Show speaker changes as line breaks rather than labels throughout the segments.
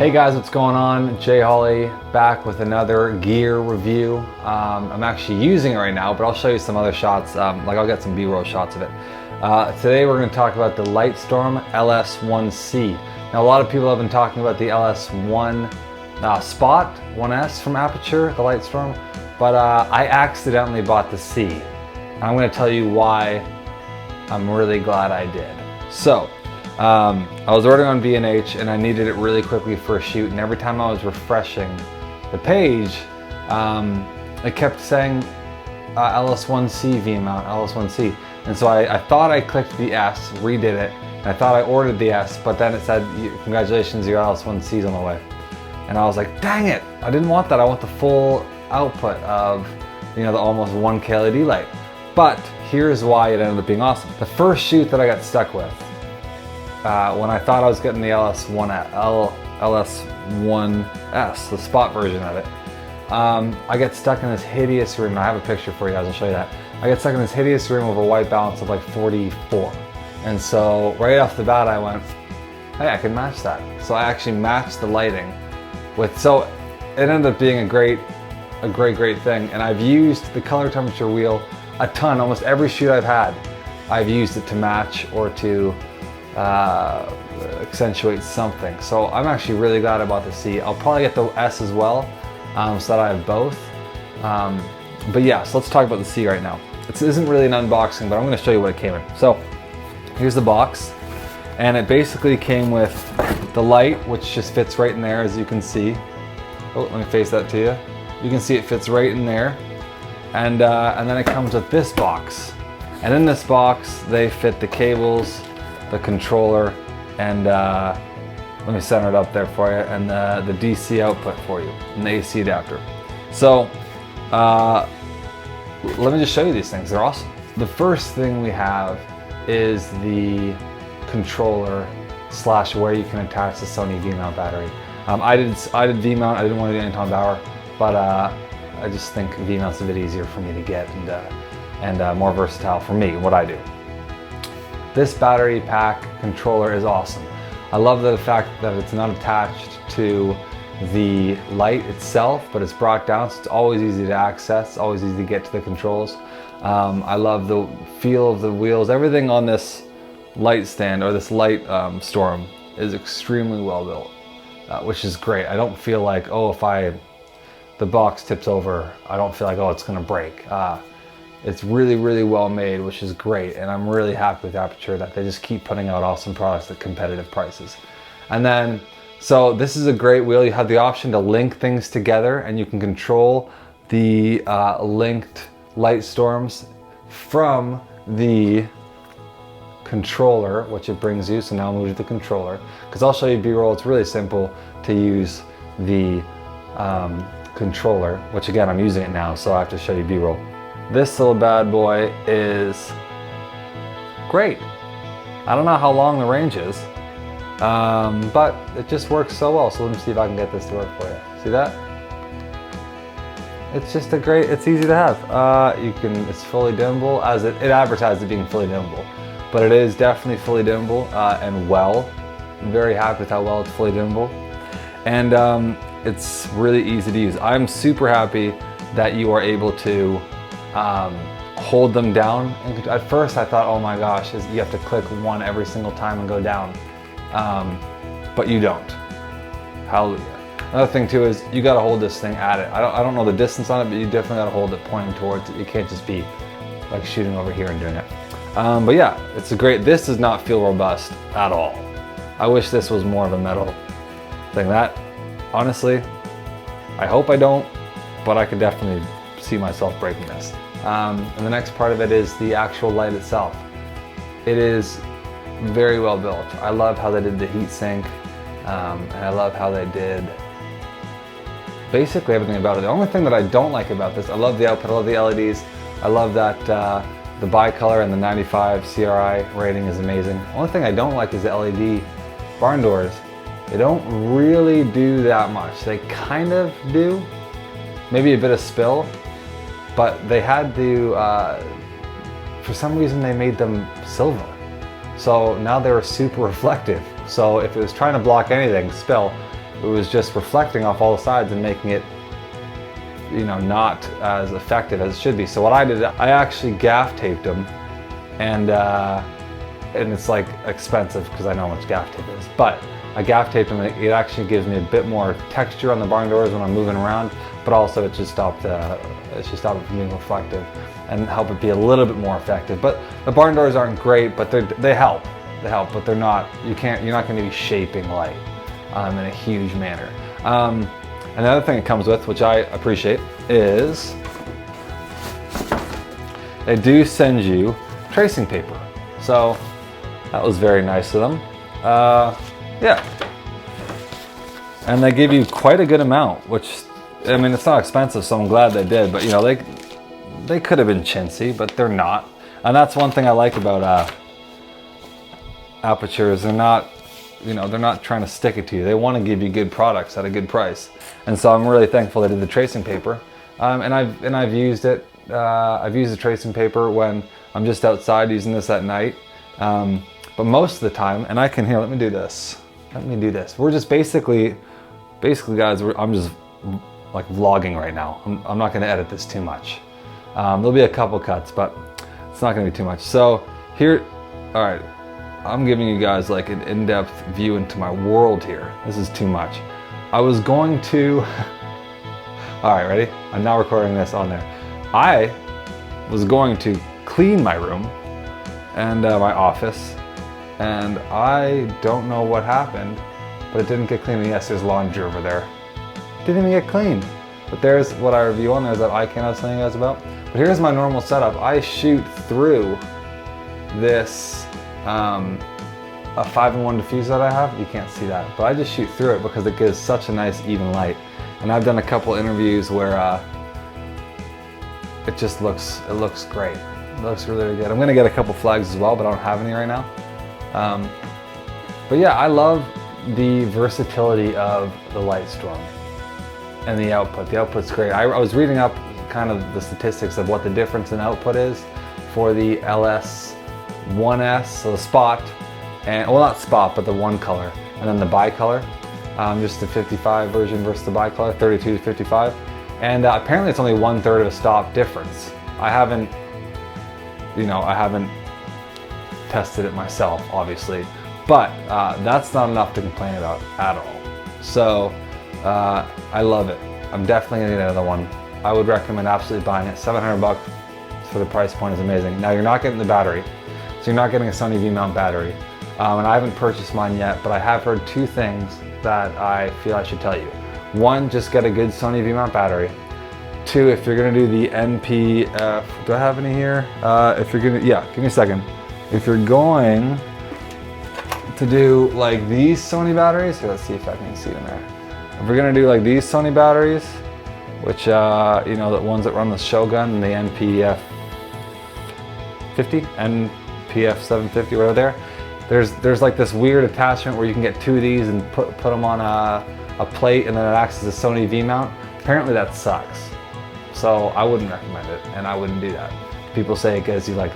Hey guys, what's going on? Jay Hawley back with another gear review. I'm actually using it right now, but I'll show you some other shots. I'll get some B-roll shots of it. Today we're going to talk about the Lightstorm LS1C. Now a lot of people have been talking about the LS1 Spot 1S from Aputure, the Lightstorm, but I accidentally bought the C. And I'm going to tell you why I'm really glad I did. So, I was ordering on B&H and I needed it really quickly for a shoot, and every time I was refreshing the page, it kept saying LS1C V-mount, LS1C. And so I thought I clicked the S, redid it, and I thought I ordered the S, but then it said, congratulations, your LS1C's on the way. And I was like, dang it, I didn't want that. I want the full output of, the almost 1K LED light. But here's why it ended up being awesome. The first shoot that I got stuck with, when I thought I was getting the LS1S, the Spot version of it, I get stuck in this hideous room. I have a picture for you guys, I'll show you that. I get stuck in this hideous room with a white balance of like 44. And so right off the bat I went, hey, I can match that. So I actually matched the lighting with, so it ended up being a great thing. And I've used the color temperature wheel a ton. Almost every shoot I've had, I've used it to match or to accentuate something. So I'm actually really glad about the C. I'll probably get the S as well, so that I have both. But yeah, so let's talk about the C right now. This isn't really an unboxing, but I'm going to show you what it came in. So here's the box, and it basically came with the light, which just fits right in there, as you can see. Oh, let me face that to you. You can see it fits right in there, and then it comes with this box. And in this box, they fit the cables, the controller, and let me center it up there for you, and the DC output for you, and the AC adapter. So let me just show you these things. They're awesome. The first thing we have is the controller / where you can attach the Sony V-mount battery. I did V-mount. I didn't want to do Anton Bauer, but I just think V-mount's a bit easier for me to get and more versatile for me, what I do. This battery pack controller is awesome. I love the fact that it's not attached to the light itself, but it's brought down, so it's always easy to access, it's always easy to get to the controls. I love the feel of the wheels. Everything on this light stand, or this Lightstorm, is extremely well built, which is great. I don't feel like, oh, if the box tips over, I don't feel like, oh, it's gonna break. It's really, really well made, which is great, and I'm really happy with Aputure that they just keep putting out awesome products at competitive prices. And then, so this is a great wheel. You have the option to link things together, and you can control the linked Lightstorms from the controller, which it brings you. So now I'll move to the controller, because I'll show you B-roll. It's really simple to use the controller, which again, I'm using it now, so I have to show you B-roll. This little bad boy is great. I don't know how long the range is, but it just works so well. So let me see if I can get this to work for you. See that? It's just it's easy to have. It's fully dimmable, as it advertised it being fully dimmable, but it is definitely fully dimmable, and well. I'm very happy with how well it's fully dimmable. And it's really easy to use. I'm super happy that you are able to hold them down. And at first I thought, oh my gosh, you have to click one every single time and go down, but you don't. Hallelujah. Another thing too is you got to hold this thing at it. I don't know the distance on it, but you definitely got to hold it pointing towards it. You can't just be like shooting over here and doing it. But yeah, this does not feel robust at all. I wish this was more of a metal thing. That, honestly, I hope I don't, but I could definitely see myself breaking this. And the next part of it is the actual light itself. It is very well built. I love how they did the heat sink, and I love how they did basically everything about it. The only thing that I don't like about this, I love the output, I love the LEDs, I love that the bicolor and the 95 CRI rating is amazing. The only thing I don't like is the LED barn doors. They don't really do that much. They kind of do, maybe a bit of spill, but they had to, for some reason they made them silver. So now they were super reflective. So if it was trying to block anything, spill, It was just reflecting off all the sides and making it, you know, not as effective as it should be. So what I did, I actually gaff taped them, and it's like expensive because I know how much gaff tape is, but I gaff taped them. It actually gives me a bit more texture on the barn doors when I'm moving around, but also it should stop it from being reflective and help it be a little bit more effective. But the barn doors aren't great, but they help. They help, but they're not. You're not going to be shaping light in a huge manner. Another thing it comes with, which I appreciate, is they do send you tracing paper. So that was very nice of them. Yeah. And they give you quite a good amount, which, I mean, it's not expensive, so I'm glad they did, but you know, they could have been chintzy, but they're not. And that's one thing I like about Aputure, is they're not, you know, they're not trying to stick it to you. They want to give you good products at a good price. And so I'm really thankful they did the tracing paper. And I've used it. I've used the tracing paper when I'm just outside using this at night. But most of the time, and I can hear, let me do this. We're just basically guys, I'm just like vlogging right now. I'm not gonna edit this too much. There'll be a couple cuts, but it's not gonna be too much. So here, all right, I'm giving you guys like an in-depth view into my world here. This is too much. I was going to, all right, ready? I'm now recording this on there. I was going to clean my room and my office, and I don't know what happened, but it didn't get clean. And yes, there's laundry over there. It didn't even get clean. But there's what I review on there, that I cannot tell you guys about. But here's my normal setup. I shoot through this a 5-in-1 diffuser that I have. You can't see that, but I just shoot through it because it gives such a nice even light. And I've done a couple interviews where it looks great. It looks really, really good. I'm gonna get a couple flags as well, but I don't have any right now. But yeah, I love the versatility of the Lightstorm and the output. The output's great. I was reading up kind of the statistics of what the difference in output is for the LS1S, so the spot, and well, not spot, but the one color, and then the bicolor, just the 55 version versus the bicolor, 32 to 55. And apparently it's only 1/3 of a stop difference. I haven't tested it myself, obviously, but that's not enough to complain about at all. So I love it. I'm definitely gonna get another one. I would recommend absolutely buying it. 700 bucks for the price point is amazing. Now you're not getting the battery, so you're not getting a Sony V-mount battery. And I haven't purchased mine yet, but I have heard two things that I feel I should tell you. One, just get a good Sony V-mount battery. Two, if you're gonna do the NPF, do I have any here? If you're gonna, yeah, give me a second. If you're going to do like these Sony batteries, here, let's see if I can see them there. If we're gonna do like these Sony batteries, which, you know, the ones that run the Shogun and the NPF 50, NPF 750, whatever there's like this weird attachment where you can get two of these and put them on a plate, and then it acts as a Sony V-mount. Apparently that sucks. So I wouldn't recommend it, and I wouldn't do that. People say it gives you like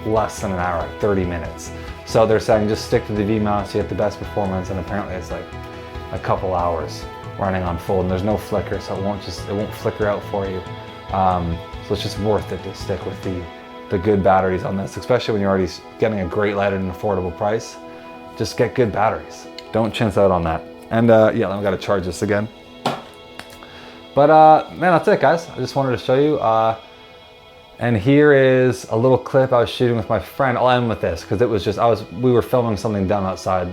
less than an hour, like 30 minutes. So they're saying just stick to the V-mount so you get the best performance, and apparently it's like a couple hours running on full, and there's no flicker, so it won't flicker out for you. So it's just worth it to stick with the good batteries on this, especially when you're already getting a great light at an affordable price. Just get good batteries. Don't chintz out on that. And yeah, then we gotta charge this again. But man, that's it, guys. I just wanted to show you. And here is a little clip I was shooting with my friend. I'll end with this because it was just, we were filming something down outside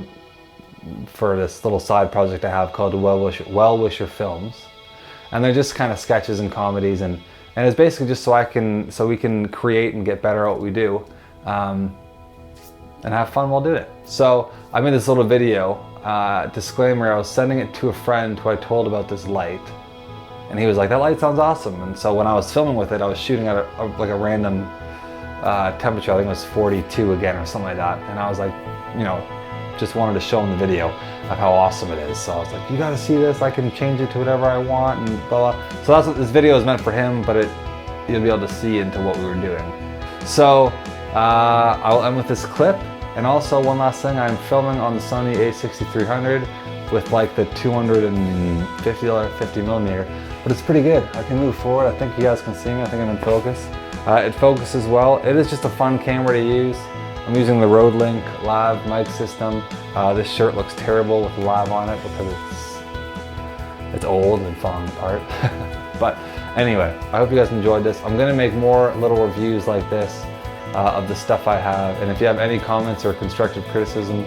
for this little side project I have called Well Wisher Films. And they're just kind of sketches and comedies, and it's basically just so we can create and get better at what we do, and have fun while doing it. So I made this little video, disclaimer, I was sending it to a friend who I told about this light, and he was like, that light sounds awesome. And so when I was filming with it, I was shooting at like a random temperature. I think it was 42 again or something like that. And I was like, you know, just wanted to show him the video of how awesome it is. So I was like, you gotta see this, I can change it to whatever I want, and blah, blah. So that's what this video is meant for him, but you'll be able to see into what we were doing. So I'll end with this clip. And also one last thing, I'm filming on the Sony a6300 with like the $250 millimeter, but it's pretty good. I can move forward. I think you guys can see me. I think I'm in focus. It focuses well. It is just a fun camera to use. I'm using the Rodelink lav mic system. This shirt looks terrible with lav on it because it's old and falling apart. But anyway, I hope you guys enjoyed this. I'm gonna make more little reviews like this of the stuff I have. And if you have any comments or constructive criticism,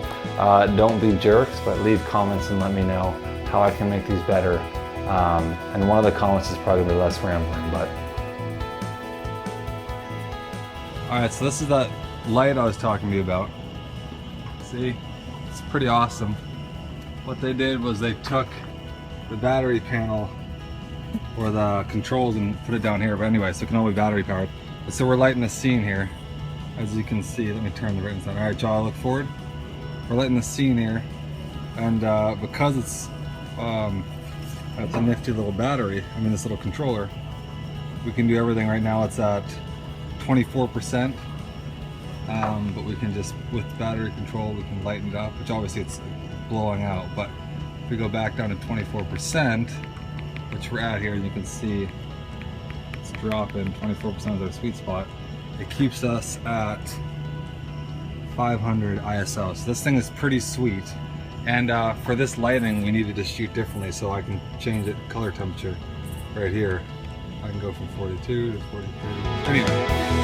don't be jerks, but leave comments and let me know how I can make these better. And one of the comments is probably gonna be less rambling, but. All right, so this is that light I was talking to you about. See, it's pretty awesome. What they did was they took the battery panel or the controls and put it down here, but anyway, so it can all be battery powered. So we're lighting the scene here, as you can see. Let me turn the brightness on. All right, y'all, look forward. We're lighting the scene here, and because it's a nifty little battery, I mean this little controller, we can do everything. Right now it's at 24%, but we can just, with battery control, we can lighten it up, which obviously it's blowing out, but if we go back down to 24%, which we're at here, and you can see it's dropping, 24% is our sweet spot. It keeps us at 500 ISO. So this thing is pretty sweet. And for this lighting, we needed to shoot differently, so I can change it color temperature right here. I can go from 42 to 43. Anyway.